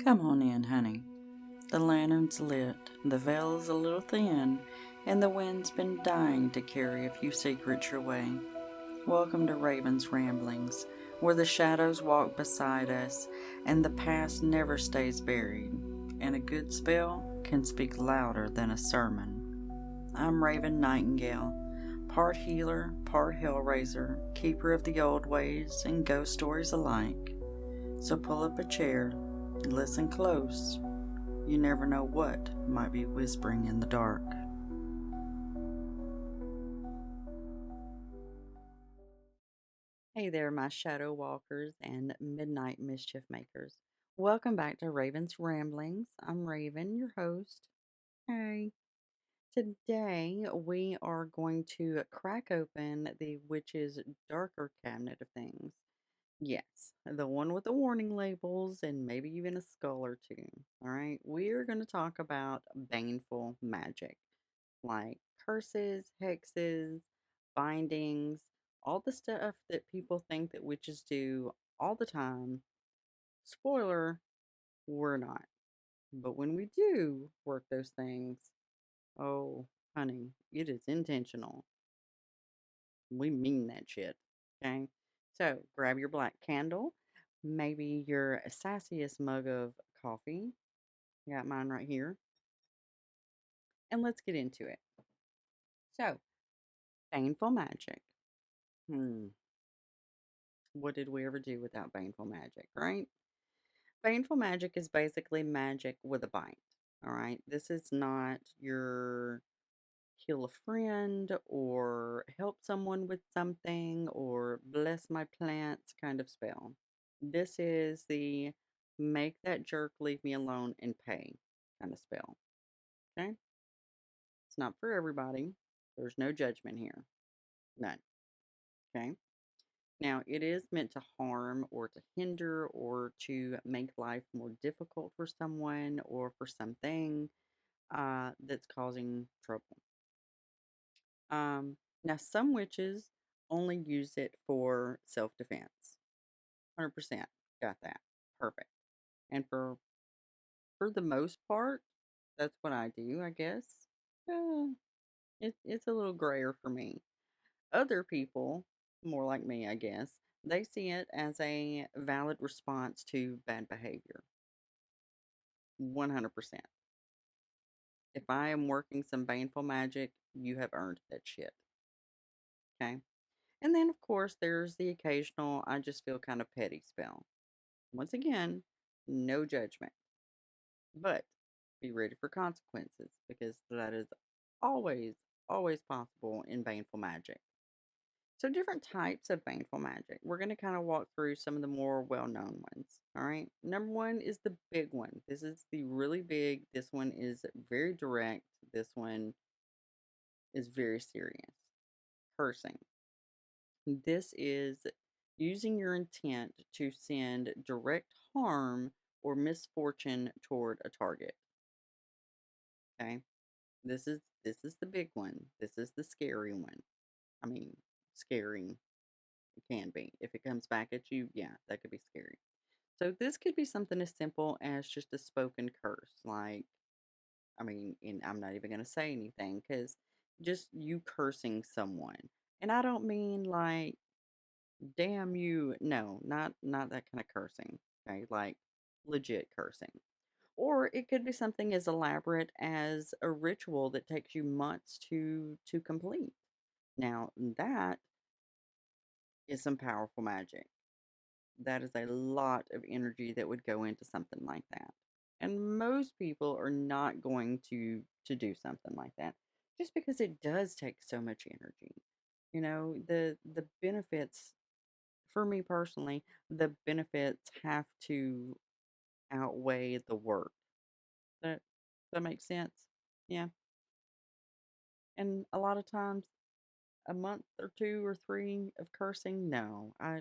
Come on in, honey. The lantern's lit, the veil's a little thin, and the wind's been dying to carry a few secrets your way. Welcome to Raven's Ramblings, where the shadows walk beside us and the past never stays buried, and a good spell can speak louder than a sermon. I'm Raven Nightingale, part healer, part hellraiser, keeper of the old ways and ghost stories alike. So pull up a chair and listen close. You never know what might be whispering in the dark. Hey there, my shadow walkers and midnight mischief makers. Welcome back to Raven's Ramblings. I'm Raven, your host. Hey. Today we are going to crack open the witch's darker cabinet of things. Yes, the one with the warning labels and maybe even a skull or two. All right, we are going to talk about baneful magic, like curses, hexes, bindings, all the stuff that people think that witches do all the time. Spoiler, we're not. But when we do work those things, oh, honey, it is intentional. We mean that shit. Okay? So grab your black candle, maybe your sassiest mug of coffee. I got mine right here. And let's get into it. So, baneful magic. Hmm. What did we ever do without baneful magic, right? Baneful magic is basically magic with a bite. All right. This is not your heal a friend or help someone with something or bless my plants kind of spell. This is the make that jerk leave me alone and pay kind of spell. Okay. It's not for everybody. There's no judgment here. None. Okay. Now, it is meant to harm or to hinder or to make life more difficult for someone or for something that's causing trouble. Now, some witches only use it for self defense. 100% got that. Perfect. And for the most part, that's what I do, I guess. Uh, it's a little grayer for me. Other people, more like me, I guess, they see it as a valid response to bad behavior. 100%. If I am working some baneful magic, you have earned that shit. Okay. And then, of course, there's the occasional, I just feel kind of petty spell. Once again, no judgment. But be ready for consequences because that is always, always possible in baneful magic. So, different types of baneful magic. We're going to kind of walk through some of the more well known ones. All right. Number one is the big one. This is the really big. This one is very direct. This one is very serious. Cursing. This is using your intent to send direct harm or misfortune toward a target. Okay. This is the big one. This is the scary one. I mean, scary it can be. If it comes back at you, yeah, that could be scary. So this could be something as simple as just a spoken curse. Like, I mean, and I'm not even going to say anything because just you cursing someone. And I don't mean like, damn you. No, not that kind of cursing. Okay, like legit cursing. Or it could be something as elaborate as a ritual that takes you months to complete. Now, that is some powerful magic. That is a lot of energy that would go into something like that. And most people are not going to do something like that just because it does take so much energy. You know, the benefits for me personally, the benefits have to outweigh the work. That that makes sense? Yeah. And a lot of times a month or 2 or 3 of cursing, no. I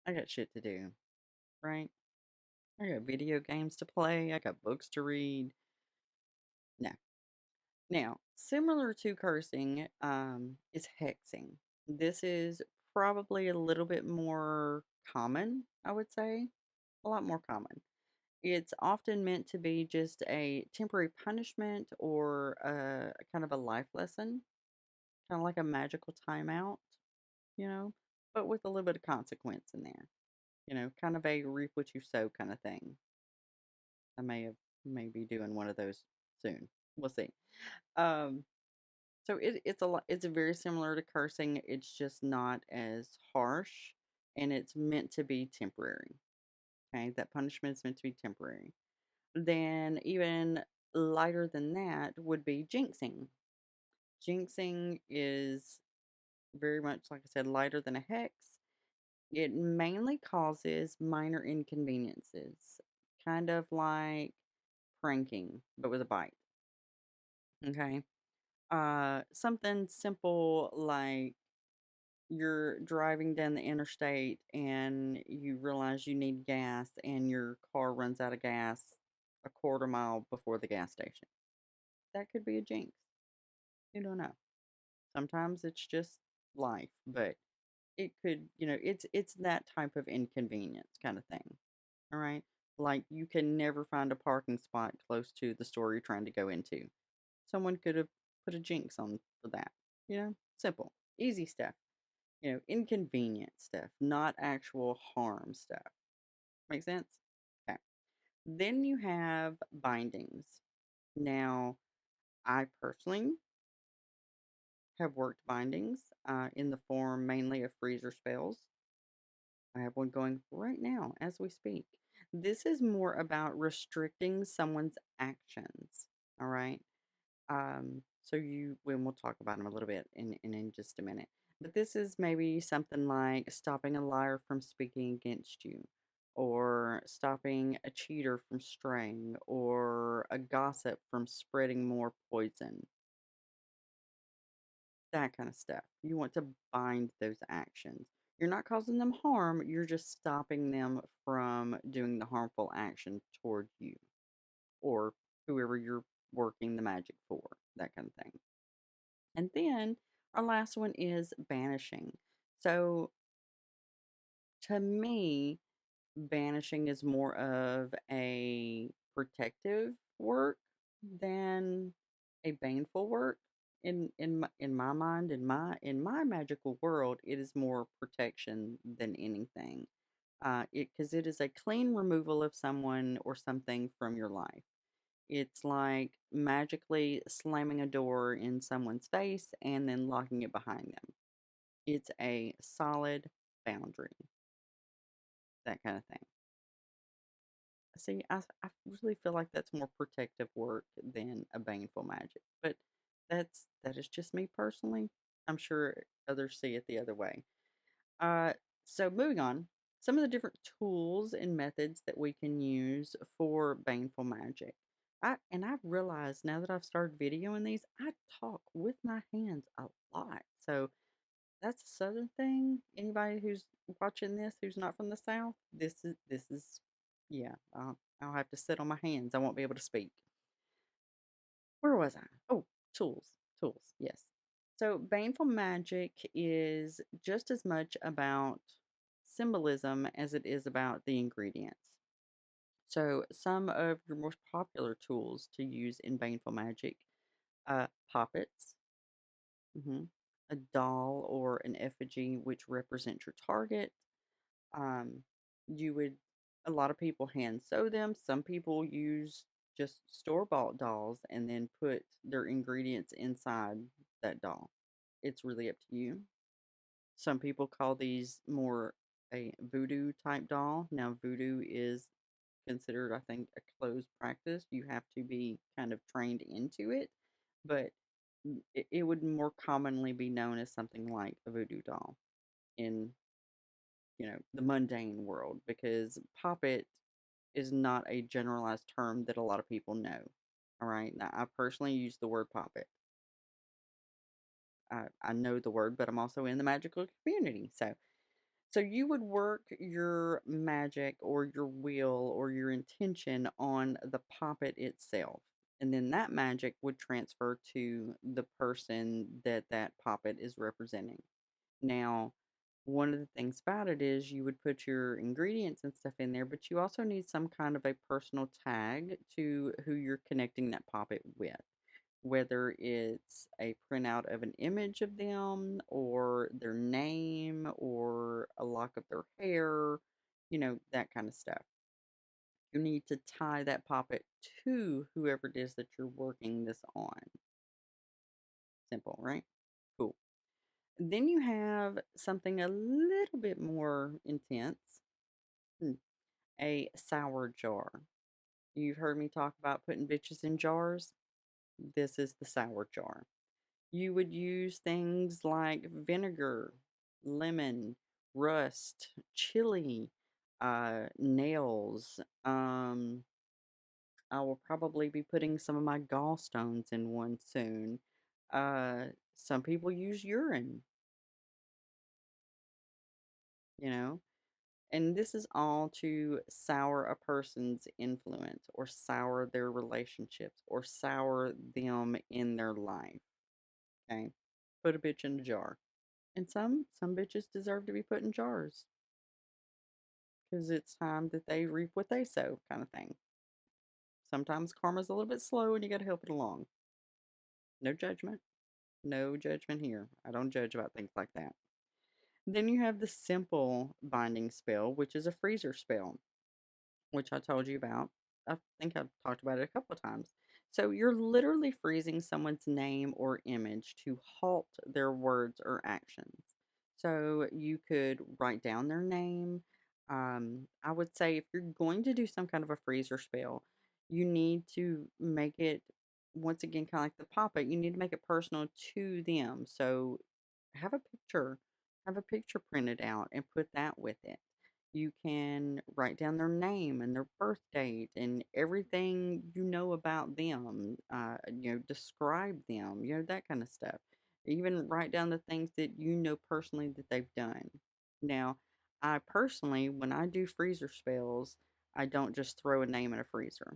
got shit to do, right? I got video games to play, I got books to read. No. Now, similar to cursing, is hexing. This is probably a little bit more common, I would say. A lot more common. It's often meant to be just a temporary punishment or a kind of a life lesson, kind of like a magical timeout, you know, but with a little bit of consequence in there, kind of a reap what you sow kind of thing. I may be doing one of those soon. We'll see. Um, so it's a lot. It's very similar to cursing. It's just not as harsh, and it's meant to be temporary. Okay, that punishment is meant to be temporary. Then even lighter than that would be jinxing. Jinxing is very much, like I said, lighter than a hex. It mainly causes minor inconveniences, kind of like pranking, but with a bite. Okay. Something simple like you're driving down the interstate and you realize you need gas and your car runs out of gas a quarter mile before the gas station. That could be a jinx. You don't know. Sometimes it's just life, but it could, it's that type of inconvenience kind of thing. All right. Like you can never find a parking spot close to the store you're trying to go into. Someone could have put a jinx on for that. Simple, easy stuff. Inconvenient stuff, not actual harm stuff. Make sense? Okay. Then you have bindings. Now, I personally have worked bindings in the form mainly of freezer spells. I have one going right now as we speak. This is more about restricting someone's actions. All right. When we'll talk about them a little bit in just a minute. But this is maybe something like stopping a liar from speaking against you, or stopping a cheater from straying, or a gossip from spreading more poison. That kind of stuff. You want to bind those actions. You're not causing them harm, you're just stopping them from doing the harmful action toward you or whoever you're working the magic for, that kind of thing. And then our last one is banishing. So to me, banishing is more of a protective work than a baneful work. In my mind, in my magical world, it is more protection than anything. Because it is a clean removal of someone or something from your life. It's like magically slamming a door in someone's face and then locking it behind them. It's a solid boundary, that kind of thing. See, I really feel like that's more protective work than a baneful magic, but that is just me personally. I'm sure others see it the other way. Uh, so moving on, some of the different tools and methods that we can use for baneful magic. I've realized now that I've started videoing these, I talk with my hands a lot. So that's a southern thing. Anybody who's watching this who's not from the south, this is yeah. I'll have to sit on my hands. I won't be able to speak. Where was I? Oh, tools. Tools. Yes. So baneful magic is just as much about symbolism as it is about the ingredients. So some of your most popular tools to use in baneful magic, poppets, hmm a doll or an effigy which represents your target. Um, you would, a lot of people hand sew them. Some people use just store bought dolls and then put their ingredients inside that doll. It's really up to you. Some people call these more a voodoo type doll. Now, voodoo is considered, I think, a closed practice. You have to be kind of trained into it, but it would more commonly be known as something like a voodoo doll in the mundane world, because poppet is not a generalized term that a lot of people know. All right. Now, I personally use the word poppet. I know the word, but I'm also in the magical community. So you would work your magic or your will or your intention on the poppet itself. And then that magic would transfer to the person that that poppet is representing. Now, One of the things about it is you would put your ingredients and stuff in there, but you also need some kind of a personal tag to who you're connecting that poppet with, whether it's a printout of an image of them or their name or a lock of their hair, that kind of stuff. You need to tie that poppet to whoever it is that you're working this on. Simple, right? Cool. Then you have something a little bit more intense, hmm, a sour jar. You've heard me talk about putting bitches in jars. This is the sour jar. You would use things like vinegar, lemon, rust, chili, nails. I will probably be putting some of my gallstones in one soon. Some people use urine, you know, and this is all to sour a person's influence or sour their relationships or sour them in their life. Okay. Put a bitch in a jar. And some bitches deserve to be put in jars because it's time that they reap what they sow, kind of thing. Sometimes karma's a little bit slow and you got to help it along. No judgment. No judgment here. I don't judge about things like that. Then you have the simple binding spell, which is a freezer spell, which I told you about. I think I've talked about it a couple of times. So you're literally freezing someone's name or image to halt their words or actions. So you could write down their name. I would say if you're going to do some kind of a freezer spell, you need to make it, once again, kind of like the pop it, you need to make it personal to them. So have a picture, have a picture printed out and put that with it. You can write down their name and their birth date and everything about them. Describe them, that kind of stuff. Even write down the things that you know personally that they've done. Now, I personally, when I do freezer spells, I don't just throw a name in a freezer.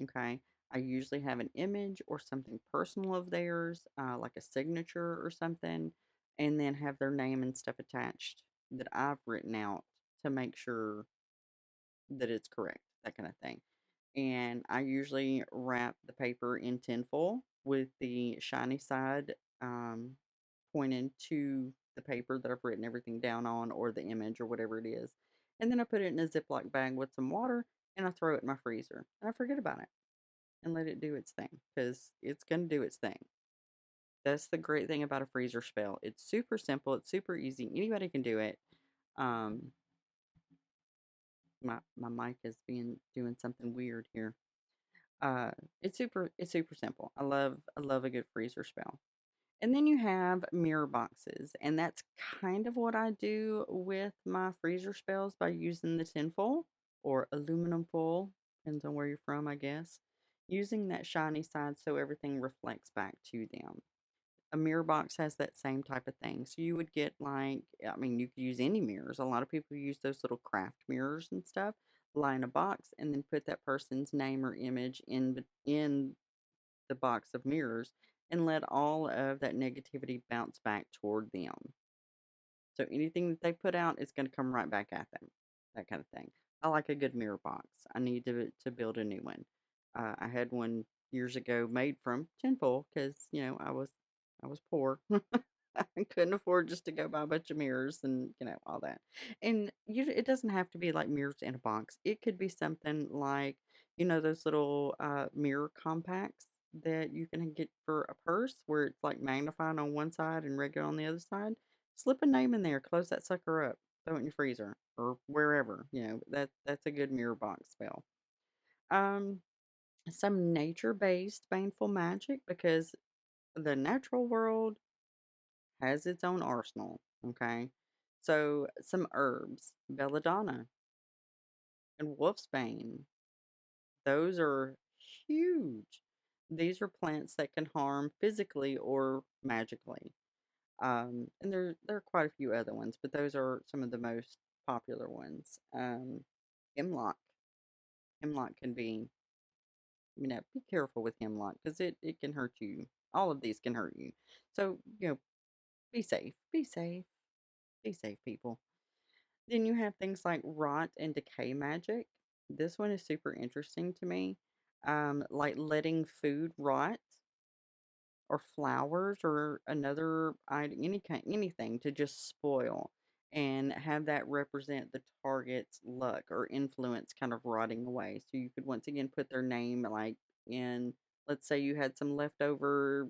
Okay. I usually have an image or something personal of theirs, like a signature or something, and then have their name and stuff attached that I've written out to make sure that it's correct, that kind of thing. And I usually wrap the paper in tinfoil with the shiny side pointed to the paper that I've written everything down on or the image or whatever it is. And then I put it in a Ziploc bag with some water and I throw it in my freezer and I forget about it and let it do its thing because it's going to do its thing. That's the great thing about a freezer spell. It's super simple. It's super easy. Anybody can do it. Um, my mic is being doing something weird here. Uh, it's super simple. I love a good freezer spell. And then you have mirror boxes, and that's kind of what I do with my freezer spells by using the tinfoil or aluminum foil, depends on where you're from, I guess. Using that shiny side so everything reflects back to them. A mirror box has that same type of thing. So you would get like, I mean, you could use any mirrors. A lot of people use those little craft mirrors and stuff. Line a box and then put that person's name or image in the box of mirrors and let all of that negativity bounce back toward them. So anything that they put out is going to come right back at them. That kind of thing. I like a good mirror box. I need to build a new one. I had one years ago made from tinfoil because I was poor. I couldn't afford just to go buy a bunch of mirrors and all that. And it doesn't have to be like mirrors in a box. It could be something like those little mirror compacts that you can get for a purse where it's like magnified on one side and regular on the other side. Slip a name in there, close that sucker up, throw it in your freezer or wherever. That's a good mirror box spell. Um, some nature-based baneful magic because the natural world has its own arsenal. Okay, so some herbs, belladonna and wolfsbane. Those are huge. These are plants that can harm physically or magically. And there are quite a few other ones, but those are some of the most popular ones. Hemlock. Hemlock can be, be careful with hemlock because it can hurt you. All of these can hurt you. So, be safe. Be safe. Be safe, people. Then you have things like rot and decay magic. This one is super interesting to me. Like letting food rot or flowers or another any kind anything to just spoil and have that represent the target's luck or influence kind of rotting away. So you could once again put their name like in, let's say you had some leftover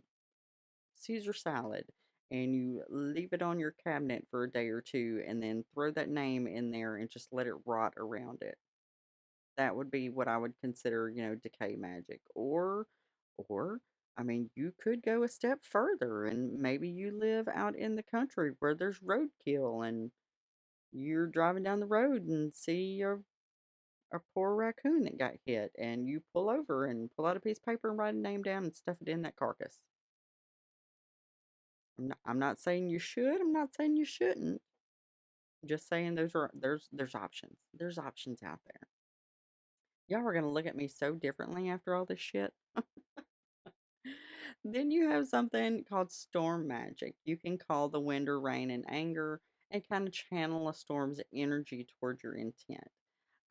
Caesar salad and you leave it on your cabinet for a day or two and then throw that name in there and just let it rot around it. That would be what I would consider, decay magic. Or I mean, you could go a step further and maybe you live out in the country where there's roadkill and you're driving down the road and see a poor raccoon that got hit and you pull over and pull out a piece of paper and write a name down and stuff it in that carcass. I'm not saying you should. I'm not saying you shouldn't. Just saying there's options. There's options out there. Y'all are gonna look at me so differently after all this shit. Then you have something called storm magic. You can call the wind or rain in anger and kind of channel a storm's energy towards your intent.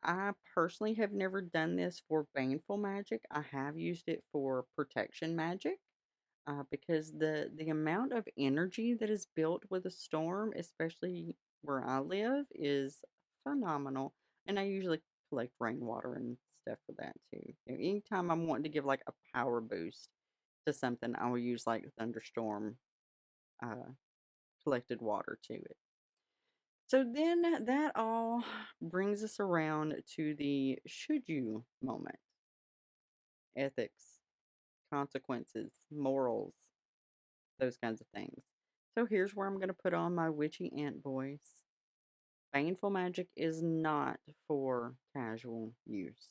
I personally have never done this for baneful magic. I have used it for protection magic because the amount of energy that is built with a storm, especially where I live, is phenomenal. And I usually collect rainwater and stuff for that too. Anytime I'm wanting to give like a power boost to something, I will use like thunderstorm uh, collected water to it. So then that all brings us around to the should you moment, ethics, consequences, morals, those kinds of things. So here's where I'm going to put on my witchy ant voice. Baneful magic is not for casual use.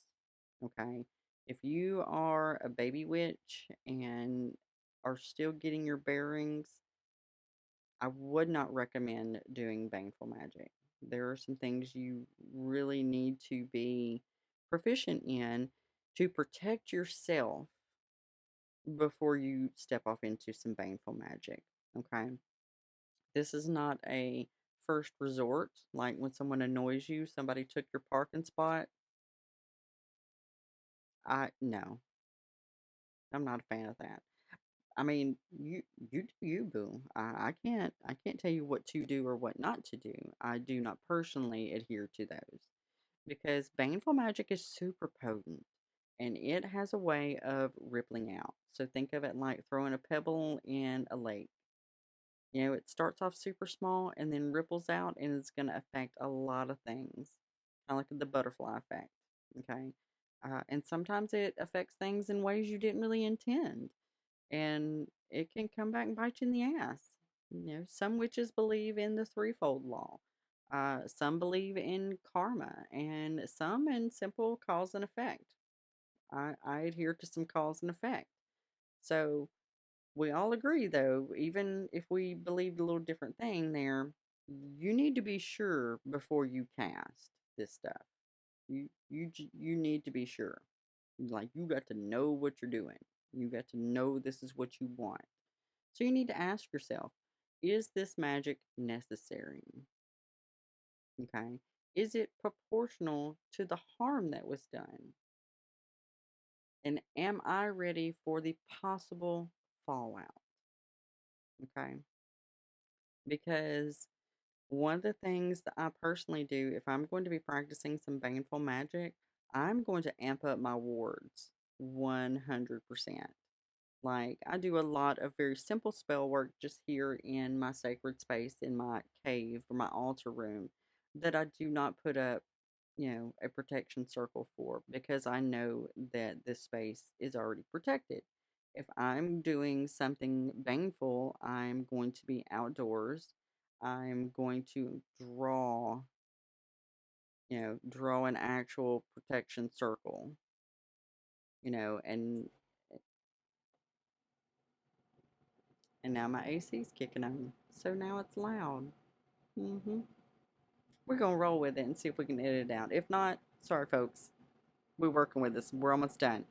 Okay? If you are a baby witch and are still getting your bearings, I would not recommend doing baneful magic. There are some things you really need to be proficient in to protect yourself before you step off into some baneful magic. Okay? This is not a first resort. Like when someone annoys you, somebody took your parking spot. No, I'm not a fan of that. I mean, you do you, boo. I can't tell you what to do or what not to do. I do not personally adhere to those because baneful magic is super potent and it has a way of rippling out. So think of it like throwing a pebble in a lake. It starts off super small and then ripples out and it's going to affect a lot of things, kind of like the butterfly effect. Okay. And sometimes it affects things in ways you didn't really intend and it can come back and bite you in the ass. Some witches believe in the threefold law. Some believe in karma, and some in simple cause and effect. I adhere to some cause and effect. So we all agree, though, even if we believed a little different thing there, you need to be sure before you cast this stuff. You need to be sure. Like you got to know what you're doing. You got to know this is what you want. So you need to ask yourself, is this magic necessary? Okay. Is it proportional to the harm that was done? And am I ready for the possible fallout? Okay. Because one of the things that I personally do, if I'm going to be practicing some baneful magic, I'm going to amp up my wards 100%. Like, I do a lot of very simple spell work just here in my sacred space, in my cave or my altar room, that I do not put up, a protection circle for because I know that this space is already protected. If I'm doing something baneful, I'm going to be outdoors. I'm going to draw an actual protection circle, and now my AC's kicking on, so now it's loud. We're gonna roll with it and see if we can edit it out. If not, sorry folks, we're working with this. We're almost done.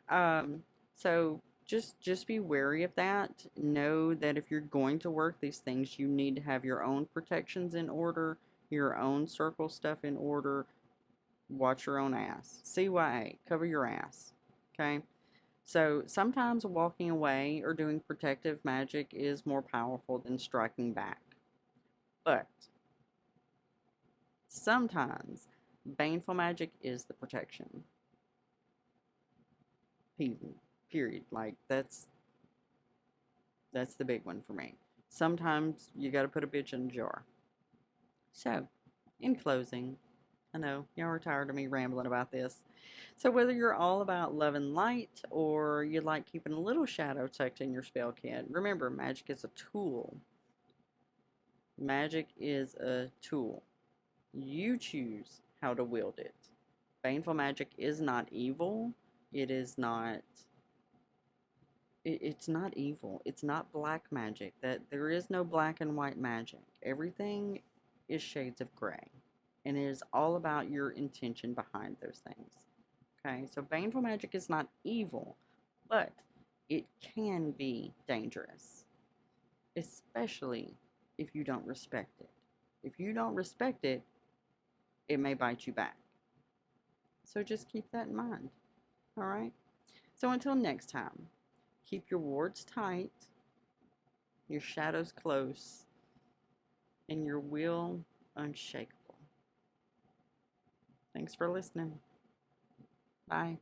Um, so just be wary of that. Know that if you're going to work these things, you need to have your own protections in order, your own circle stuff in order. Watch your own ass. CYA, cover your ass. Okay? So sometimes walking away or doing protective magic is more powerful than striking back. But sometimes baneful magic is the protection. Period. Like that's the big one for me. Sometimes you got to put a bitch in a jar. So, in closing, I know y'all are tired of me rambling about this. So, whether you're all about love and light or you like keeping a little shadow tucked in your spell kit, remember magic is a tool. Magic is a tool. You choose how to wield it. Baneful magic is not evil. It is not. It's not evil. It's not black magic. That there is no black and white magic. Everything is shades of gray, and it is all about your intention behind those things. Okay, so baneful magic is not evil, but it can be dangerous, especially if you don't respect it. If you don't respect it, it may bite you back. So just keep that in mind. All right. So until next time, keep your wards tight, your shadows close, and your will unshakable. Thanks for listening. Bye.